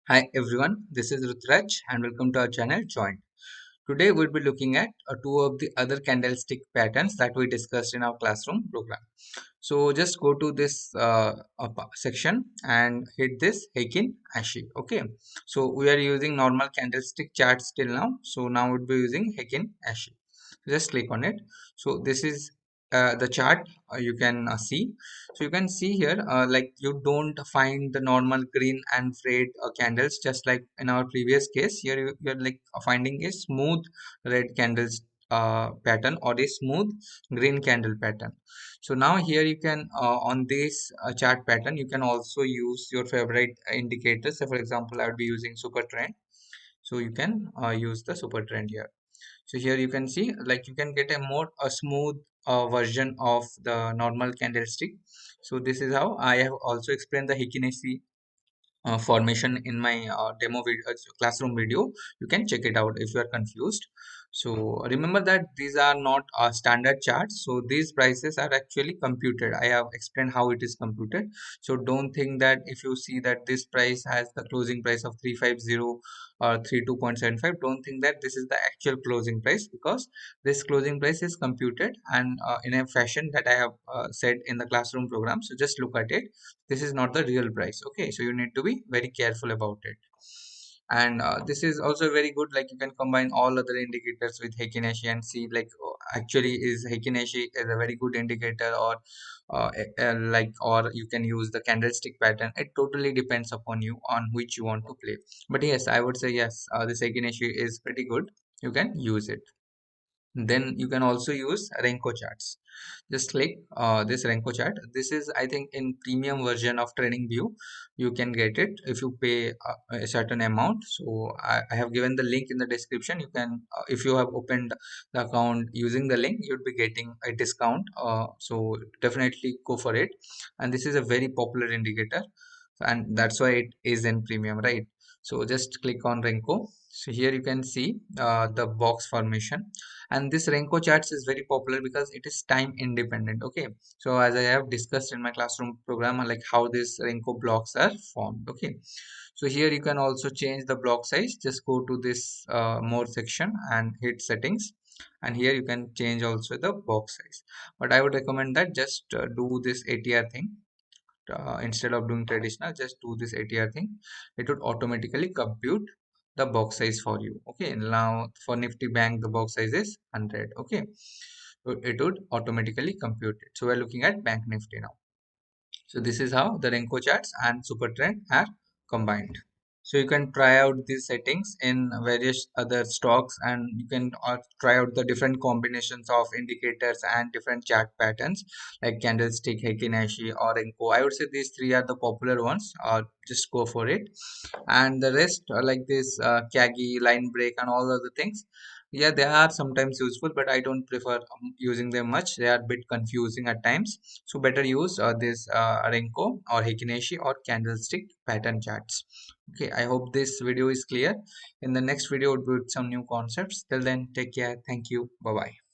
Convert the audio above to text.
Hi everyone, this is Rutraj and welcome to our channel Joint. Today we'll be looking at two of the other candlestick patterns that we discussed in our classroom program. So just go to this section and hit this Heikin Ashi. Okay, so we are using normal candlestick charts till now. So now we'll be using Heikin Ashi. Just click on it. So this is the chart you can see. So you can see here like you don't find the normal green and red candles just like in our previous case. Here you're like finding a smooth red candles pattern or a smooth green candle pattern. So now here you can on this chart pattern you can also use your favorite indicators. So for example I would be using super trend, so you can use the super trend here. So here you can see like you can get a smooth version of the normal candlestick. So this is how I have also explained the Heikin-Ashi formation in my demo video, classroom video. You can check it out if you are confused. So remember that these are not standard charts, so these prices are actually computed. I have explained how it is computed. So don't think that if you see that this price has the closing price of 350 or 32.75, don't think that this is the actual closing price, because this closing price is computed and in a fashion that I have said in the classroom program. So just look at it. This is not the real price. Okay, so you need to be very careful about it. And this is also very good, like you can combine all other indicators with Heikin-Ashi and see like actually is Heikin-Ashi is a very good indicator, or like, or you can use the candlestick pattern. It totally depends upon you on which you want to play. But yes, I would say yes, this Heikin-Ashi is pretty good. You can use it. Then you can also use Renko charts. Just click this Renko chart. This is, I think, in premium version of TradingView. You can get it if you pay a certain amount. So I have given the link in the description. You can if you have opened the account using the link, you'd be getting a discount. So definitely go for it. And this is a very popular indicator, and that's why it is in premium, right? So just click on Renko. So here you can see the box formation, and this Renko charts is very popular because it is time independent. Okay, so as I have discussed in my classroom program, like how these Renko blocks are formed. Okay, so here you can also change the block size. Just go to this more section and hit settings, and here you can change also the box size. But I would recommend that just do this ATR thing. Instead of doing traditional, just do this ATR thing. It would automatically compute the box size for you. Okay, now for Nifty Bank the box size is 100. Okay, so it would automatically compute it. So we're looking at Bank Nifty now. So this is how the Renko charts and Super Trend are combined. So you can try out these settings in various other stocks, and you can try out the different combinations of indicators and different chart patterns like candlestick, Heikin-Ashi or Renko. I would say these three are the popular ones. Just go for it. And the rest like this Kagi, line break and all other things, yeah, they are sometimes useful, but I don't prefer using them much. They are a bit confusing at times. So better use this Renko or Heikin-Ashi or candlestick pattern charts. Okay, I hope this video is clear. In the next video, we'll do some new concepts. Till then, take care. Thank you. Bye bye.